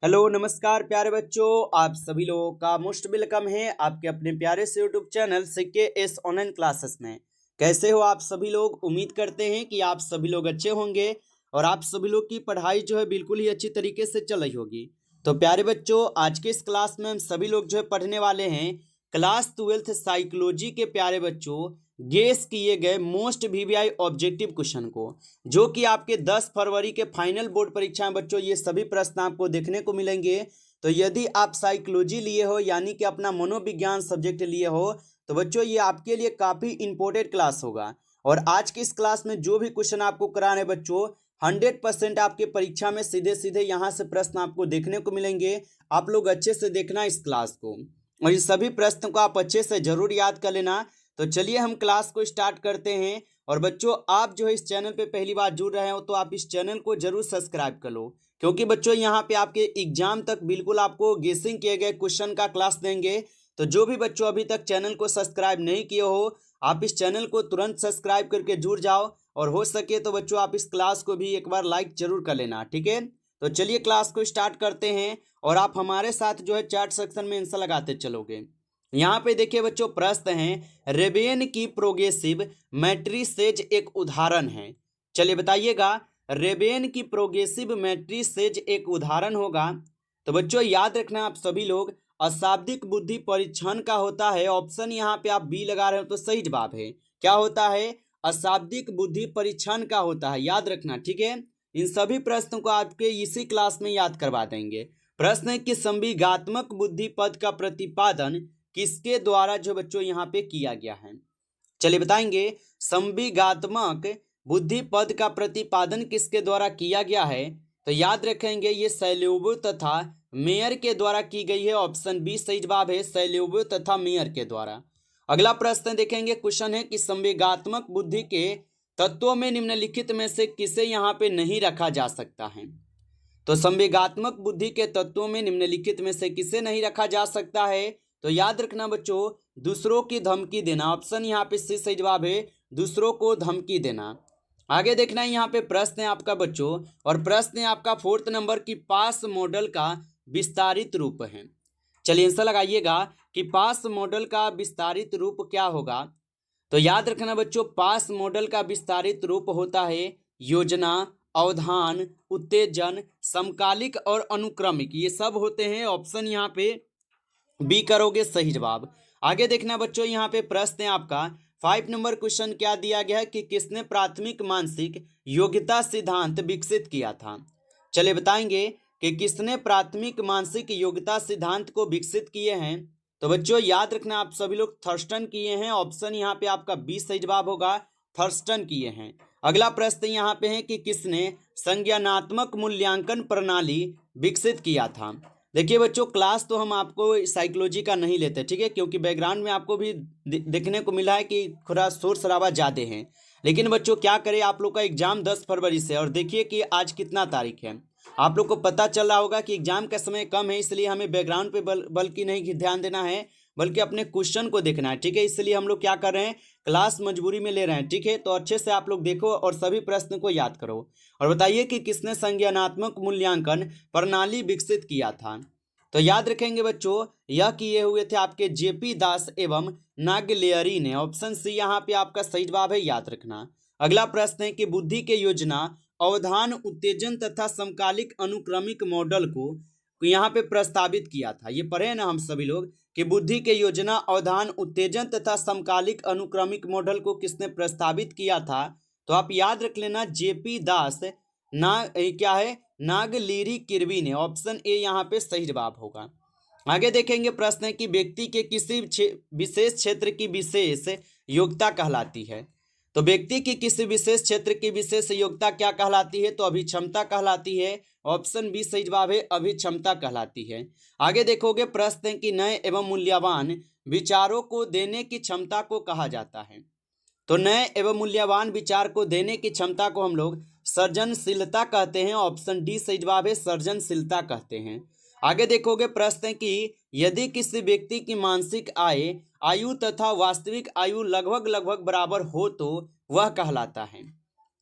Hello नमस्कार प्यारे बच्चों, आप सभी लोगों का मोस्ट वेलकम है आपके अपने प्यारे से YouTube channel CKS online classes में। कैसे हो आप सभी लोग? उम्मीद करते हैं कि आप सभी लोग अच्छे होंगे और आप सभी लोग की पढ़ाई जो है बिल्कुल ही अच्छी तरीके से चल रही होगी। तो प्यारे बच्चों, आज के इस क्लास में हम सभी लोग जो है पढ़ने वाले हैं क्लास 12th साइकोलॉजी के प्यारे बच्चों गेस किए गए मोस्ट VVI ऑब्जेक्टिव क्वेश्चन को, जो कि आपके 10 फरवरी के फाइनल बोर्ड परीक्षा में बच्चों ये सभी प्रश्न आपको देखने को मिलेंगे। तो यदि आप साइकोलॉजी लिए हो यानी कि अपना मनोविज्ञान सब्जेक्ट लिए हो तो बच्चों ये आपके लिए काफ़ी इंपॉर्टेंट क्लास होगा। और आज की इस क्लास में जो भी क्वेश्चन आपको कराने बच्चों 100% आपके परीक्षा में सीधे सीधे यहाँ से प्रश्न आपको देखने को मिलेंगे। आप लोग अच्छे से देखना इस क्लास को और इस सभी प्रश्न को आप अच्छे से जरूर याद कर लेना। तो चलिए हम क्लास को स्टार्ट करते हैं। और बच्चों, आप जो है इस चैनल पे पहली बार जुड़ रहे हो तो आप इस चैनल को जरूर सब्सक्राइब कर लो, क्योंकि बच्चों यहाँ पे आपके एग्जाम तक बिल्कुल आपको गेसिंग किए गए क्वेश्चन का क्लास देंगे। तो जो भी बच्चों अभी तक चैनल को सब्सक्राइब नहीं किए हो, आप इस चैनल को तुरंत सब्सक्राइब करके जुड़ जाओ और हो सके तो बच्चों आप इस क्लास को भी एक बार लाइक जरूर कर लेना, ठीक है। तो चलिए क्लास को स्टार्ट करते हैं और आप हमारे साथ जो है चैट सेक्शन में आंसर लगाते चलोगे। यहाँ पे देखिए बच्चों, प्रश्न है रेबेन की प्रोग्रेसिव मैट्रिसेज एक उदाहरण है। चलिए बताइएगा, रेबेन की प्रोग्रेसिव मैट्रिसेज एक उदाहरण होगा। तो बच्चों याद रखना आप सभी लोग, अशाब्दिक बुद्धि परीक्षण का होता है। ऑप्शन यहाँ पे आप बी लगा रहे हो तो सही जवाब है। क्या होता है? अशाब्दिक बुद्धि परीक्षण का होता है, याद रखना, ठीक है। इन सभी प्रश्नों को आपके इसी क्लास में याद करवा देंगे। प्रश्न है कि संविगात्मक बुद्धि पद का प्रतिपादन किसके द्वारा जो बच्चों यहाँ पे किया गया है। चलिए बताएंगे, संविगात्मक बुद्धि पद का प्रतिपादन किसके द्वारा किया गया है। तो याद रखेंगे ये सैल्यूबो तथा मेयर के द्वारा की गई है। ऑप्शन बी सही जवाब है, सैल्यूबो तथा मेयर के द्वारा। अगला प्रश्न देखेंगे, क्वेश्चन है कि संवेगात्मक बुद्धि के तत्वों में निम्नलिखित में से किसे यहाँ पे नहीं रखा जा सकता है। तो संवेगात्मक बुद्धि के तत्वों में निम्नलिखित में से किसे नहीं रखा जा सकता है। तो याद रखना बच्चों, दूसरों की धमकी देना। ऑप्शन यहाँ पे सी सही जवाब है, दूसरों को धमकी देना। आगे देखना है, यहाँ पे प्रश्न है आपका बच्चों, और प्रश्न है आपका 4th नंबर की पास मॉडल का विस्तारित रूप है। चलिए आंसर लगाइएगा कि पास मॉडल का विस्तारित रूप क्या होगा। तो याद रखना बच्चों, पास मॉडल का विस्तारित रूप होता है योजना, अवधान, उत्तेजन, समकालिक और अनुक्रमिक, ये सब होते हैं। ऑप्शन यहाँ पे बी करोगे सही जवाब। आगे देखना बच्चों, यहाँ पे प्रश्न है आपका 5 नंबर क्वेश्चन क्या दिया गया है कि किसने प्राथमिक मानसिक योग्यता सिद्धांत विकसित किया था। चलिए बताएंगे कि किसने प्राथमिक मानसिक योग्यता सिद्धांत को विकसित किए हैं। तो बच्चों याद रखना आप सभी लोग थर्स्टन किए हैं। ऑप्शन यहाँ पे आपका बी सही जवाब होगा, थर्स्टन किए हैं। अगला प्रश्न यहाँ पे है कि किसने संज्ञानात्मक मूल्यांकन प्रणाली विकसित किया था। देखिए बच्चों, क्लास तो हम आपको साइकोलॉजी का नहीं लेते, ठीक है, क्योंकि बैकग्राउंड में आपको भी देखने को मिला है कि थोड़ा शोर शराबा ज़्यादा है। लेकिन बच्चों क्या करें, आप लोग का एग्जाम 10 फरवरी से, और देखिए कि आज कितना तारीख है। आप लोग को पता चल रहा होगा कि एग्जाम का समय कम है, इसलिए हमें बैकग्राउंड पे बल्कि नहीं ध्यान देना है, बल्कि अपने क्वेश्चन को देखना है, ठीक है। इसलिए हम लोग क्या कर रहे हैं, क्लास मजबूरी में ले रहे हैं, ठीक है। तो अच्छे से आप लोग देखो और सभी प्रश्न को याद करो और बताइए कि किसने संज्ञानात्मक मूल्यांकन प्रणाली विकसित किया था। तो याद रखेंगे बच्चों, यह किए हुए थे आपके जेपी दास एवं नागलेरी ने। ऑप्शन सी यहाँ पे आपका सही जवाब है, याद रखना। अगला प्रश्न है कि बुद्धि के योजना, अवधान, उत्तेजन तथा समकालिक अनुक्रमिक मॉडल को यहाँ पे प्रस्तावित किया था। ये पढ़े ना हम सभी लोग कि बुद्धि के योजना, अवधान, उत्तेजन तथा समकालिक अनुक्रमिक मॉडल को किसने प्रस्तावित किया था। तो आप याद रख लेना, जेपी दास ना क्या है, नागलिरी किरवी ने। ऑप्शन ए यहाँ पे सही जवाब होगा। आगे देखेंगे, प्रश्न है कि व्यक्ति के किसी विशेष क्षेत्र की विशेष योग्यता कहलाती है। तो व्यक्ति की किसी विशेष क्षेत्र की विशेष योग्यता क्या कहलाती है। तो अभिक्षमता कहलाती है। ऑप्शन बी सही जवाब है, अभिक्षमता कहलाती है। आगे देखोगे, प्रश्न है कि नए एवं मूल्यवान विचारों को देने की क्षमता को कहा जाता है। तो नए एवं मूल्यवान विचार को देने की क्षमता को हम लोग सृजनशीलता कहते हैं। ऑप्शन डी सही जवाब है, सृजनशीलता कहते हैं। आगे देखोगे, प्रश्न है कि यदि किसी व्यक्ति की मानसिक आयु तथा वास्तविक आयु लगभग लगभग बराबर हो तो वह कहलाता है।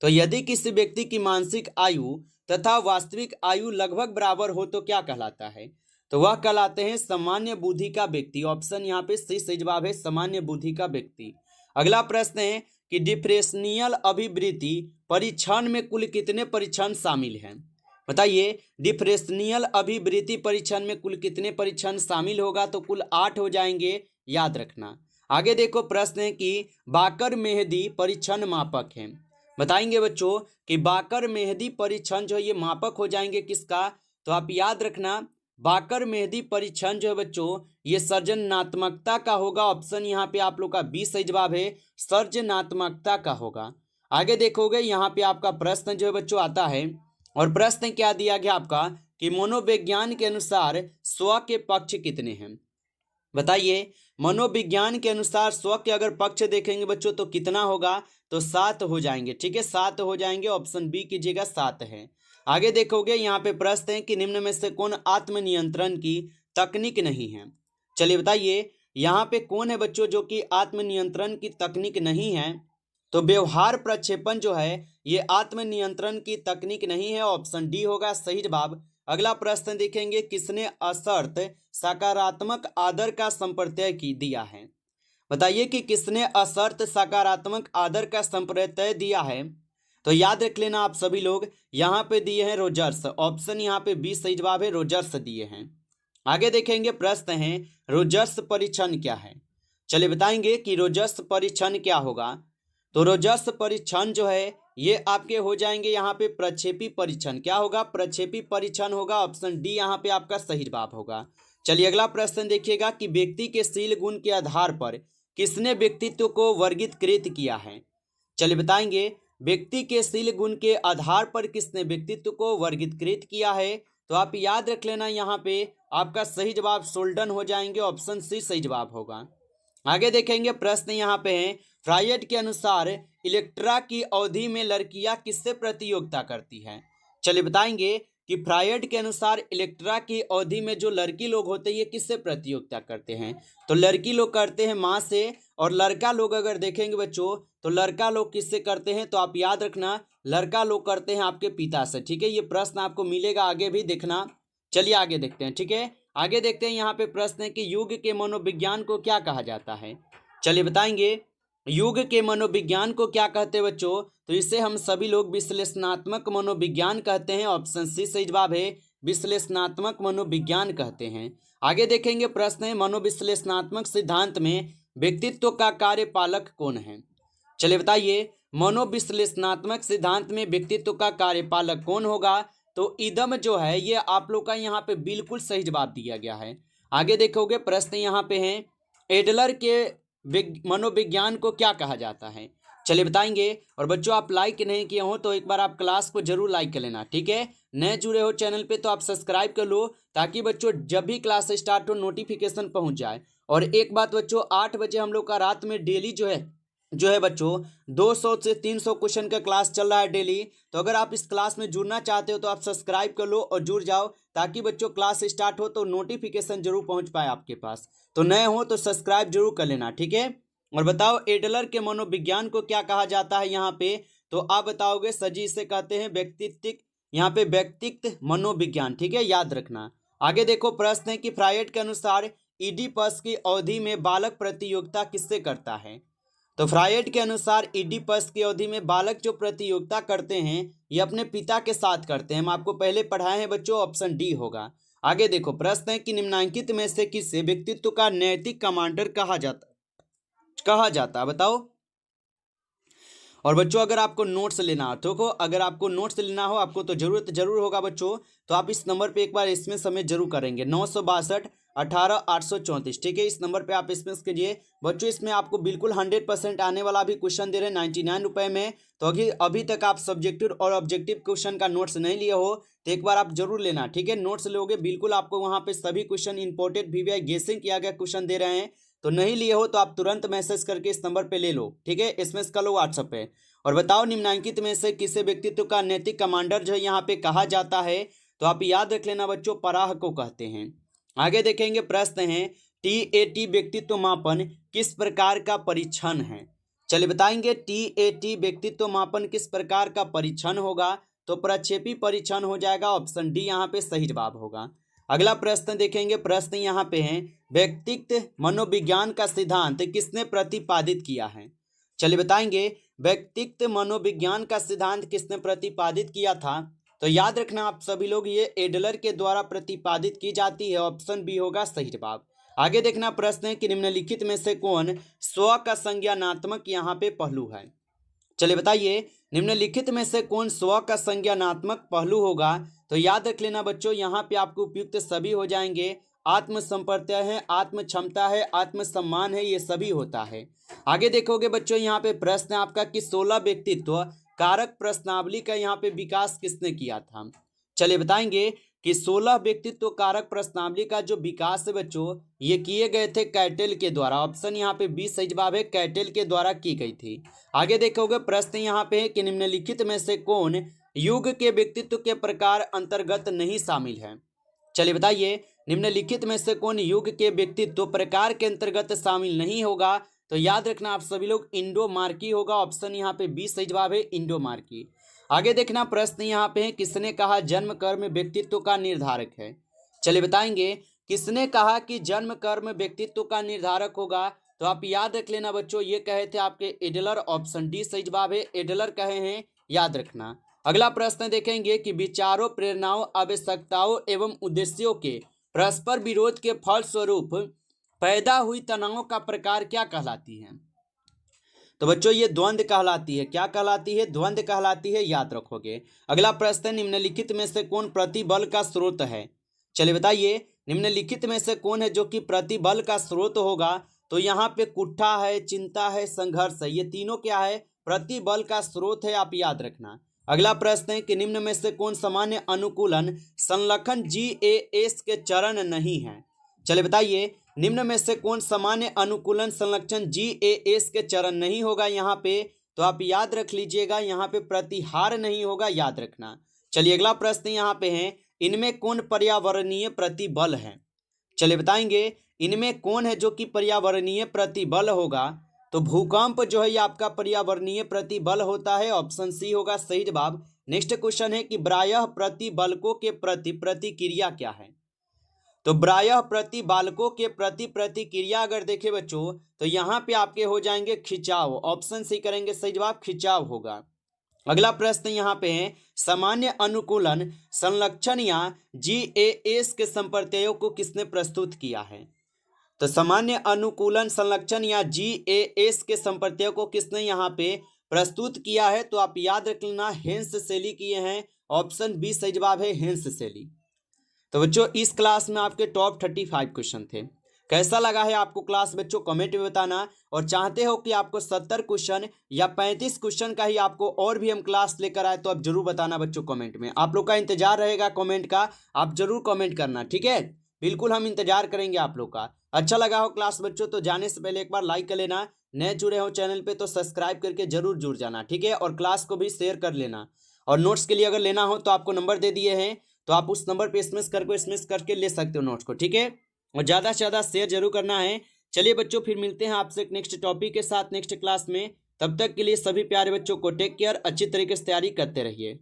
तो यदि किसी व्यक्ति की मानसिक आयु तथा वास्तविक आयु लगभग बराबर हो तो क्या कहलाता है? तो वह कहलाते हैं सामान्य बुद्धि का व्यक्ति। ऑप्शन यहाँ पे सही जवाब है, सामान्य बुद्धि का व्यक्ति। अगला प्रश्न है कि डिफरेंशियल अभिवृद्धि परीक्षण में कुल कितने परीक्षण शामिल हैं? बताइए, डिफरेंशियल अभिवृद्धि परीक्षण में कुल कितने परीक्षण शामिल होगा? तो कुल 8 हो जाएंगे, याद रखना। आगे देखो, प्रश्न है कि बाकर मेहदी परीक्षण मापक है। बताएंगे बच्चों कि बाकर मेहदी परीक्षण जो है ये मापक हो जाएंगे किसका? तो आप याद रखना, बाकर मेहदी परीक्षण जो है बच्चों ये सर्जनात्मकता का होगा। ऑप्शन यहाँ पे आप लोग का बी सही जवाब है, सर्जनात्मकता का होगा। आगे देखोगे यहाँ पे आपका प्रश्न जो है बच्चों आता है, और प्रश्न क्या दिया गया आपका कि मनोविज्ञान के अनुसार स्व के पक्ष कितने हैं? बताइए, मनोविज्ञान के अनुसार स्व के अगर पक्ष देखेंगे बच्चों तो कितना होगा? तो 7 हो जाएंगे। ठीक है, 7 हो जाएंगे। ऑप्शन बी कीजिएगा, 7 है। आगे देखोगे यहाँ पे प्रश्न है कि निम्न में से कौन आत्मनियंत्रण की तकनीक नहीं है? चलिए बताइए, यहाँ पे कौन है बच्चों जो कि आत्मनियंत्रण की तकनीक नहीं है? तो व्यवहार प्रक्षेपण जो है ये आत्मनियंत्रण की तकनीक नहीं है। ऑप्शन डी होगा सही जवाब। अगला प्रश्न देखेंगे, किसने असर्त सकारात्मक आदर का संप्रत्यय की दिया है? बताइए कि किसने असर्त सकारात्मक आदर का संप्रत्यय दिया है? तो याद रख लेना आप सभी लोग, यहाँ पे दिए हैं रोजर्स। ऑप्शन यहाँ पे बी सही जवाब है, रोजर्स दिए हैं। आगे देखेंगे, प्रश्न है रोजर्स परीक्षण क्या है? चलिए बताएंगे कि रोजर्स परीक्षण क्या होगा। तो रोजर्स परीक्षण जो है ये आपके हो जाएंगे यहाँ पे प्रक्षेपी परीक्षण। क्या होगा? प्रक्षेपी परीक्षण होगा। ऑप्शन डी यहाँ पे आपका सही जवाब होगा। चलिए अगला प्रश्न देखिएगा कि व्यक्ति के शील गुण के आधार पर किसने व्यक्तित्व को वर्गीकृत किया है? चलिए बताएंगे, व्यक्ति के शील गुण के आधार पर किसने व्यक्तित्व को वर्गीकृत किया है? तो आप याद रख लेना, यहाँ पे आपका सही जवाब सोल्डन हो जाएंगे। ऑप्शन सी सही जवाब होगा। आगे देखेंगे, प्रश्न यहाँ पे है, फ्रायड के अनुसार इलेक्ट्रा की अवधि में लड़कियां किससे प्रतियोगिता करती हैं? चलिए बताएंगे कि फ्रायड के अनुसार इलेक्ट्रा की अवधि में जो लड़की लोग होते हैं ये किससे प्रतियोगिता करते हैं? तो लड़की लोग करते हैं माँ से, और लड़का लोग अगर देखेंगे बच्चों तो लड़का लोग किससे करते हैं? तो आप याद रखना, लड़का लोग करते हैं आपके पिता से। ठीक है, ये प्रश्न आपको मिलेगा, आगे भी देखना। चलिए आगे देखते हैं। ठीक है, आगे देखते हैं। यहाँ पे प्रश्न है कि युग के मनोविज्ञान को क्या कहा जाता है? चलिए बताएंगे, युग के मनोविज्ञान को क्या कहते हैं बच्चों? तो इसे हम सभी लोग विश्लेषणात्मक मनोविज्ञान कहते हैं। ऑप्शन सी सही जवाब है, विश्लेषणात्मक मनोविज्ञान कहते हैं। आगे देखेंगे, प्रश्न है मनोविश्लेषणात्मक सिद्धांत में व्यक्तित्व का कार्यपालक कौन है? चलिए बताइए, मनोविश्लेषणात्मक सिद्धांत में व्यक्तित्व का कार्यपालक कौन होगा? तो इदम जो है ये आप लोग का यहाँ पे बिल्कुल सही जवाब दिया गया है। आगे देखोगे, प्रश्न यहाँ पे है, एडलर के मनोविज्ञान को क्या कहा जाता है? चलिए बताएंगे। और बच्चों आप लाइक नहीं किए हो तो एक बार आप क्लास को जरूर लाइक कर लेना। ठीक है, नए जुड़े हो चैनल पे तो आप सब्सक्राइब कर लो, ताकि बच्चों जब भी क्लास स्टार्ट हो नोटिफिकेशन पहुंच जाए। और एक बात बच्चों, 8 बजे हम लोग का रात में डेली जो है बच्चों 200 से 300 क्वेश्चन का क्लास चल रहा है डेली। तो अगर आप इस क्लास में जुड़ना चाहते हो तो आप सब्सक्राइब कर लो और जुड़ जाओ, ताकि बच्चों क्लास स्टार्ट हो तो नोटिफिकेशन जरूर पहुंच पाए आपके पास। तो नए हो तो सब्सक्राइब जरूर कर लेना। ठीक है, और बताओ एडलर के मनोविज्ञान को क्या कहा जाता है यहाँ पे? तो आप बताओगे सर जी इसे कहते हैं व्यक्तित्व, यहाँ पे व्यक्तित्व मनोविज्ञान। ठीक है, याद रखना। आगे देखो, प्रश्न है कि फ्रायड के अनुसार ईडिपस की अवधि में बालक प्रतियोगिता किससे करता है? तो फ्रायड के अनुसार ईडिपस की अवधि में बालक जो प्रतियोगिता करते हैं ये अपने पिता के साथ करते हैं। हम आपको पहले पढ़ाए हैं बच्चों, ऑप्शन डी होगा। आगे देखो, प्रश्न है कि निम्नलिखित में से किसे व्यक्तित्व का नैतिक कमांडर कहा जाता है? बताओ। और बच्चों अगर आपको नोट्स लेना हो तो अगर आपको नोट्स लेना हो आपको तो जरूर होगा बच्चों, तो आप इस नंबर पे एक बार एसएमएस हमें जरूर करेंगे, 962 18 834। ठीक है, इस नंबर पे आप एसएमएस कीजिए बच्चों। इसमें आपको बिल्कुल 100% आने वाला भी क्वेश्चन दे रहे हैं 99 रुपये में। तो अभी तक आप सब्जेक्टिव और ऑब्जेक्टिव क्वेश्चन का नोट्स नहीं लिए हो तो एक बार आप जरूर लेना। ठीक है, नोट्स लोगे बिल्कुल आपको वहाँ पे सभी क्वेश्चन इंपोर्टेड वीवीआई गेसिंग किया गया क्वेश्चन दे रहे हैं। तो नहीं लिए हो तो आप तुरंत मैसेज करके इस नंबर पे ले लो। ठीक है, एसएमएस कर लो व्हाट्सएप पे। और बताओ निम्नलिखित में से किसे व्यक्तित्व का नैतिक कमांडर जो यहाँ पे कहा जाता है? तो आप याद रख लेना बच्चों, पराह को कहते हैं। आगे देखेंगे, प्रश्न है टीएटी व्यक्तित्व मापन किस प्रकार का परीक्षण है? चलिए बताएंगे, टीएटी व्यक्तित्व मापन किस प्रकार का परीक्षण होगा? तो प्रक्षेपी परीक्षण हो जाएगा, ऑप्शन डी यहाँ पे सही जवाब होगा। अगला प्रश्न देखेंगे, प्रश्न यहाँ पे है, व्यक्तित्व मनोविज्ञान का सिद्धांत किसने प्रतिपादित किया है? चलिए बताएंगे, व्यक्तित्व मनोविज्ञान का सिद्धांत किसने प्रतिपादित किया था? तो याद रखना आप सभी लोग, ये एडलर के द्वारा प्रतिपादित की जाती है, ऑप्शन बी होगा सही जवाब। आगे देखना प्रश्न है कि निम्नलिखित में से कौन स्व का संज्ञानात्मक यहाँ पे पहलू है? चलिए बताइए, निम्नलिखित में से कौन स्व का संज्ञानात्मक पहलू होगा? तो याद रख लेना बच्चों, यहाँ पे आपको उपयुक्त सभी हो जाएंगे। आत्म संपर्तय है, आत्म क्षमता है, आत्म सम्मान है, ये सभी होता है। आगे देखोगे बच्चों, यहाँ पे प्रश्न है आपका कि 16 व्यक्तित्व कारक प्रश्नावली का यहाँ पे विकास किसने किया था? चलिए बताएंगे कि 16 व्यक्तित्व कारक प्रश्नावली का जो विकास है बच्चों, ये किए गए थे कैटेल के द्वारा, ऑप्शन यहाँ पे 20 सही जवाब है, कैटेल के द्वारा की गई थी। आगे देखोगे प्रश्न यहाँ पे है कि निम्नलिखित में से कौन युग के व्यक्तित्व के प्रकार अंतर्गत नहीं शामिल है? चलिए बताइए, निम्नलिखित में से कौन युग के व्यक्तित्व प्रकार के अंतर्गत शामिल नहीं होगा? तो याद रखना आप सभी लोग, इंडो मार्की होगा, ऑप्शन यहाँ पे 20 सही जवाब है, इंडो मार्की। आगे देखना प्रश्न यहाँ पे है, किसने कहा जन्म कर्म व्यक्तित्व का निर्धारक है? चलिए बताएंगे, किसने कहा कि जन्म कर्म व्यक्तित्व का निर्धारक होगा? तो आप याद रख लेना बच्चों, ये कहे थे आपके एडलर, ऑप्शन डी सही जवाब है, एडलर कहे हैं, याद रखना। अगला प्रश्न देखेंगे कि विचारों, प्रेरणाओं, आवश्यकताओं एवं उद्देश्यों के परस्पर विरोध के फलस्वरूप पैदा हुई तनाव का प्रकार क्या कहलाती है? तो बच्चों ये द्वंद्व कहलाती है। क्या कहलाती है? द्वंद्व कहलाती है, याद रखोगे। अगला प्रश्न, निम्नलिखित में से कौन प्रतिबल का स्रोत है? चलिए बताइए, निम्नलिखित में से कौन है जो कि प्रतिबल का स्रोत होगा? तो यहाँ पे कुट्ठा है, चिंता है, संघर्ष है, ये तीनों क्या है? प्रतिबल का स्रोत है, आप याद रखना। अगला प्रश्न है कि निम्न में से कौन सामान्य अनुकूलन संलखन GAS के चरण नहीं है? चलिए बताइए, निम्न में से कौन सामान्य अनुकूलन संरक्षण GAS के चरण नहीं होगा यहाँ पे? तो आप याद रख लीजिएगा, यहाँ पे प्रतिहार नहीं होगा, याद रखना। चलिए अगला प्रश्न यहाँ पे है, इनमें कौन पर्यावरणीय प्रतिबल है? चलिए बताएंगे, इनमें कौन है जो कि पर्यावरणीय प्रतिबल होगा? तो भूकंप जो है ये आपका पर्यावरणीय प्रतिबल होता है, ऑप्शन सी होगा सही जवाब। नेक्स्ट क्वेश्चन है कि प्रायः प्रतिबलकों के प्रति प्रतिक्रिया क्या है? तो प्रायः प्रतिबालकों के प्रति प्रतिक्रिया अगर देखें बच्चों, तो यहाँ पे आपके हो जाएंगे खिंचाव, ऑप्शन सी करेंगे सही जवाब, खिंचाव होगा। अगला प्रश्न यहाँ पे है, सामान्य अनुकूलन संलक्षण या GAS के संप्रत्ययों को किसने प्रस्तुत किया है? तो सामान्य अनुकूलन संलक्षण या GAS के संप्रत्ययों को किसने यहाँ पे प्रस्तुत किया है? तो आप याद रख लेना, हेंस सेली किए हैं, ऑप्शन बी सही जवाब है, हेंस सेली। तो बच्चों इस क्लास में आपके टॉप 35 क्वेश्चन थे। कैसा लगा है आपको क्लास बच्चों, कमेंट में बताना। और चाहते हो कि आपको 70 क्वेश्चन या 35 क्वेश्चन का ही आपको और भी हम क्लास लेकर आए, तो आप जरूर बताना बच्चों कमेंट में। आप लोग का इंतजार रहेगा कमेंट का, आप जरूर कमेंट करना, ठीक है? बिल्कुल हम इंतजार करेंगे आप लोग का। अच्छा लगा हो क्लास बच्चों तो जाने से पहले एक बार लाइक कर लेना, नए जुड़े हो चैनल पे तो सब्सक्राइब करके जरूर जुड़ जाना, ठीक है? और क्लास को भी शेयर कर लेना। और नोट्स के लिए अगर लेना हो तो आपको नंबर दे दिए हैं, तो आप उस नंबर पे एसएमएस करके ले सकते हो नोट्स को, ठीक है? और ज़्यादा से ज़्यादा शेयर जरूर करना है। चलिए बच्चों फिर मिलते हैं आपसे एक नेक्स्ट टॉपिक के साथ नेक्स्ट क्लास में। तब तक के लिए सभी प्यारे बच्चों को टेक केयर, अच्छी तरीके से तैयारी करते रहिए।